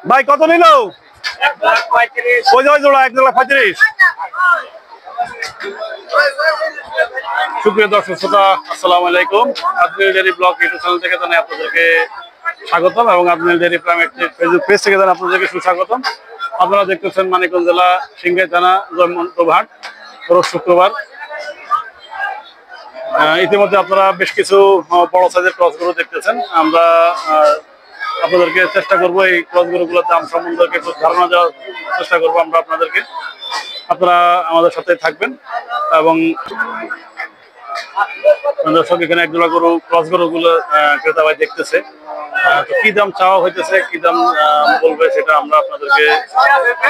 ভাই কত নিল? 1,35,000। ওই জোড়া 1,35,000। সুপ্রিয় দর্শক শ্রোতা, আসসালামু আলাইকুম। Ajmer dairy blog YouTube channel থেকে জানাই আপনাদেরকে স্বাগতম এবং Ajmer dairy farm Facebook page থেকে জানাই আপনাদেরকে সুস্বাগতম। আপনারা দেখতেছেন মানিকগঞ্জ জেলা সিংগাই থানা জয়মন্তহাট, রোজ শুক্রবার। ইতিমধ্যে আপনারা বেশ কিছু বড় সাইজের ক্রস গরু দেখতেছেন। আমরা আপনাদেরকে চেষ্টা করবো এই ক্রস গরুগুলোর দাম সম্বন্ধে একটু ধারণা দেওয়ার চেষ্টা করবো আমরা আপনাদেরকে। আপনারা আমাদের সাথে থাকবেন এবং দর্শক এখানে একজোড়া গরু ক্রস গরুগুলো ক্রেতা ভাই দেখতেছে। তো কি দাম চাওয়া হইতেছে, কি দাম বলবে সেটা আমরা আপনাদেরকে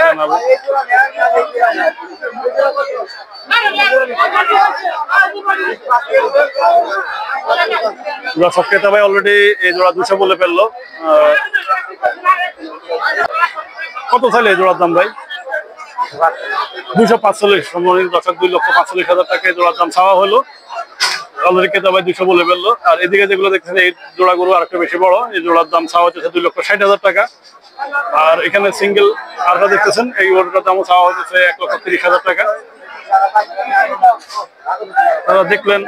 জানাবো। দর্শক ক্রেতা ভাই অলরেডি এই জোড়া 200 বলে ফেললো। কত চাইলে এই জোড়ার দাম ভাই? 245। সম্মানিত দর্শক, 2,45,000 টাকা এই জোড়ার দাম চাওয়া হলো। অলরেডি ক্রেতা ভাই 200 বলে ফেললো। আর এদিকে যেগুলো দেখছেন এই জোড়া গরু আর একটু বেশি বড়, এই জোড়ার দাম চাওয়া হচ্ছে 2,60,000 টাকা। আর এখানে সিঙ্গেল আরটা দেখতেছেন, এই গরুটার দামও চাওয়া হচ্ছে 1,30,000 টাকা। তারা দেখলেন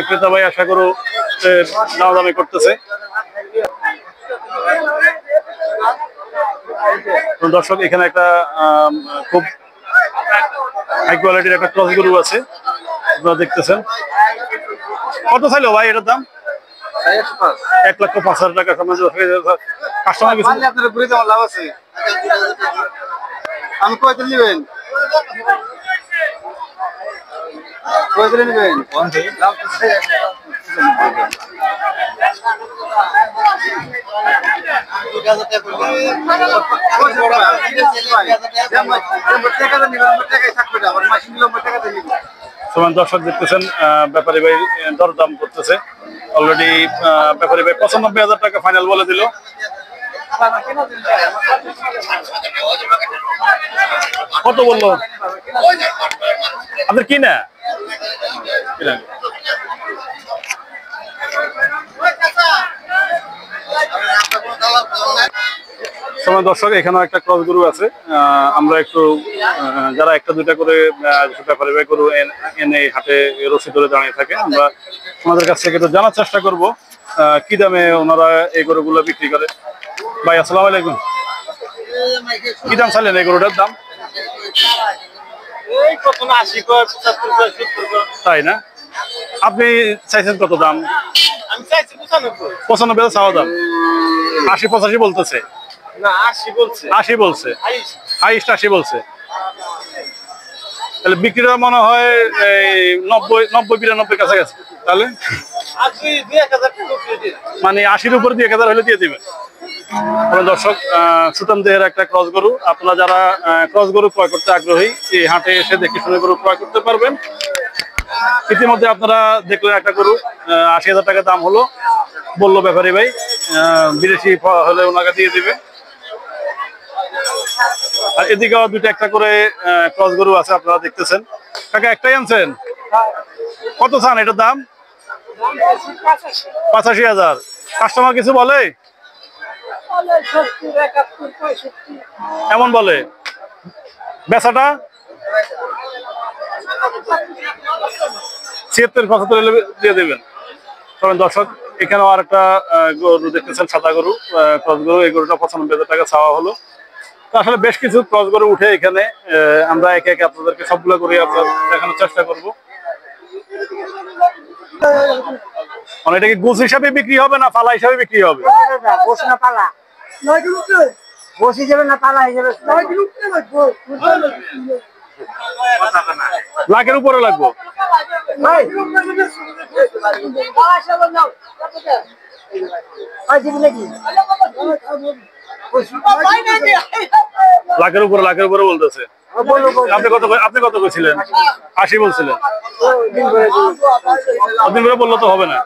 ক্রেতা ভাই আশা করো দামাদামি করতেছে। দর্শক এখানে একটা খুব হাই কোয়ালিটির একটা ক্রস গরু আছে, আপনারা দেখতেছেন। কত চাইলো ভাই এটার দাম? 1,05,000 টাকা। কাস্টমার কিছু লাভ আছে? আমি কয়দিন নেবেন? কয়দিন নেবেন? দর্শক দেখতেছেন ব্যাপারী ভাই দরদাম করতেছে। অলরেডি ব্যাপারী ভাই 95,000 টাকা ফাইনাল বলে দিল। কত বললো আপনার? কি না সময় দর্শক এখানে একটা ক্রস গরু আছে। আমরা একটু যারা একটা দুইটা করে ব্যাপারী ভাই গরু এনে হাটে রসি ধরে দাঁড়িয়ে থাকে, আমরা ওনাদের কাছ থেকে একটু জানার চেষ্টা করব কি দামে ওনারা এই গরুগুলো বিক্রি করে। ভাই আসসালামু আলাইকুম, কি দাম চাইলেন এই গরুটার দাম? তাই না? আপনি চাইছেন কত দাম? 95 চাওয়া দাম। 80-85 বলতেছে। 80 বলছে, হাইস্ট 80 বলছে। তাহলে বিক্রিটা মনে হয় 90-92 কাছাকাছি। তাহলে মানে 80-র উপর 1,000 হলে দিয়ে দিবেন। দর্শক সুতাম দেহের একটা ক্রস গরু, আপনারা যারা ক্রস গরু ক্রয় করতে আগ্রহী এই হাটে এসে দেখে শুনে গরু ক্রয় করতে পারবেন। ইতিমধ্যে আপনারা দেখলেন একটা গরু 80,000 টাকা দাম হলো বললো ব্যাপারী ভাই। বিদেশি হলে ওনাকে দিয়ে দিবে। আর এদিকেও দুইটা একটা করে ক্রস গরু আছে, আপনারা দেখতেছেন। কাকা একটাই আনছেন? কত চান এটার দাম? 85,000। কাস্টমার কিছু বলে? এমন বলে। বেচাটা 76-75 দিয়ে দেবেন। কারণ দর্শক এখানেও আর একটা গরু দেখতেছেন, সাদা গরু ক্রস গরু। এই গরুটা 95,000 টাকা চাওয়া হলো। তো আসলে বেশ কিছু ক্রস গরু উঠে এখানে, আমরা একে একে আপনাদেরকে সবগুলো করে আপনার দেখানোর চেষ্টা করবো। মানে এটা কি গোছ হিসাবে বিক্রি হবে না পালা হিসাবে বিক্রি হবে? লাখের উপরে লাগবো। লাখের উপরে বলতেছে। আপনি কত কইছিলেন? 80 বলছিলেন। দিন করে বললো তো হবে না।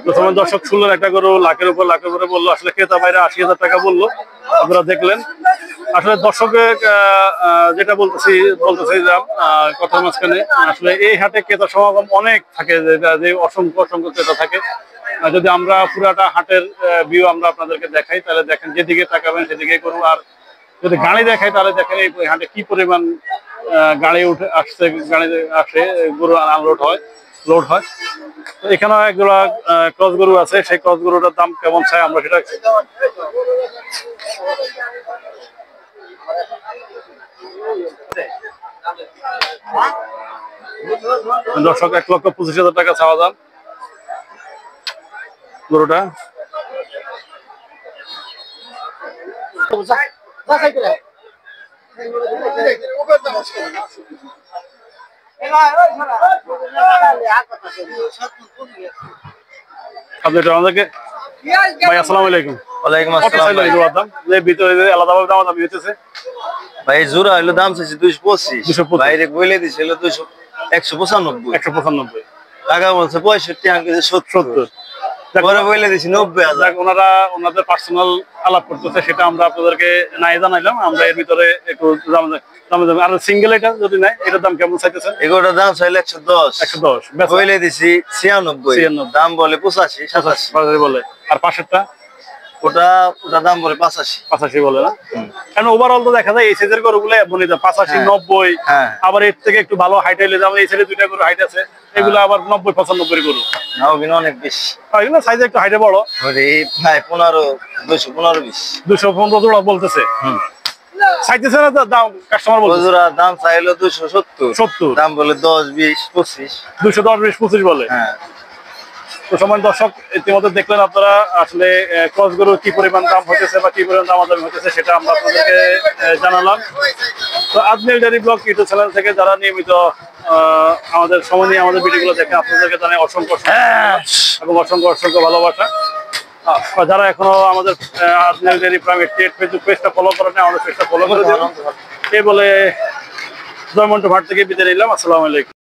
প্রথমে দর্শক শুনলেন একটা গরু লাখের উপরে বললো। আসলে ক্রেতা ভাইরা 80,000 টাকা বললো, আপনারা দেখলেন। আসলে দর্শকে যেটা বলতেছি কথার মাঝখানে, আসলে এই হাটে ক্রেতা সমাগম অনেক থাকে, যে অসংখ্য ক্রেতা থাকে। যদি আমরা পুরাটা হাটের ভিউ আমরা আপনাদেরকে দেখাই, তাহলে দেখেন যেদিকে তাকাবেন সেদিকে গরু। আর যদি গাড়ি দেখাই তাহলে দেখেন এই হাটে কি পরিমাণ গাড়ি উঠে আসছে, গাড়ি আসে, গরু আনলোড হয়, লোড হয়। তো এখানেও একজোড়া ক্রস গরু আছে, সেই ক্রস গরুটার দাম কেমন চাই আমরা সেটা দর্শক 1,25,000 টাকা চাওয়া দাম গরুটা। আপনি আমাদেরকে ভাই আসসালামু আলাইকুম। ওয়ালাইকুম আসসালাম। ভিতরে আলাদাভাবে দাম দামি হইতেছে ভাই জোড়া হইলো দাম চাইছে 225, বাইরে বলে দিছিল 195। 195 টাকা বলছে 65, আমি কিছু 70 পরে বলে দিছি 90,000। ওনারা ওনাদের পার্সোনাল আলাপ করতেছে, সেটা আমরা আপনাদেরকে নাই জানাইলাম। আমরা এর ভিতরে একটু দাম আর সিঙ্গেল এটা যদি নাই, এটার দাম কেমন চাইতেছেন? এগুলোর দাম চাইলে 110, 110 বলে দিছি 96, দাম বলে 85, 87 বলে। আর পাশেরটা ওটা দাম বলে 85 বলে না? কারণ ওভারঅল তো দেখা যায় এই সাইজের গরুগুলো বনে যায় 85, 90। আবার এর থেকে একটু ভালো হাইট হইলে, যেমন এই সাইডে দুইটা গরু হাইট আছে, এগুলো আবার 90, 95 গরু। নাও কিন্তু অনেক বেশি, এগুলো সাইজে একটু হাইটে বড়। ওরে ভাই 215, 215 জোড়া বলতেছে। চাইতেছে না দাম, কাস্টমার বলছে জোড়া দাম চাইলো 270, দাম বলে 10, 20, 25। 210, 20, 25 বলে। তো সময় দর্শক ইতিমধ্যে দেখলেন আপনারা আসলে ক্রস গরু কি পরিমাণ দাম হতেছে বা কি পরিমাণ দামাদামি হতেছে, সেটা আমরা আপনাদেরকে জানালাম। তো Ajmer dairy blog YouTube channel থেকে যারা নিয়মিত আমাদের সময় নিয়ে আমাদের ভিডিওগুলো দেখেন, আপনাদেরকে জানাই অসংখ্য এবং অসংখ্য ভালোবাসা। যারা এখনো আমাদের আজমির ডেইরি ফার্ম ফেসবুক পেজটা ফলো করেন, আমাদের পেজটা ফলো করে দেবেন। এই বলে জয়মন্টু ভাট থেকে বিদায় নিলাম। আসসালামু আলাইকুম।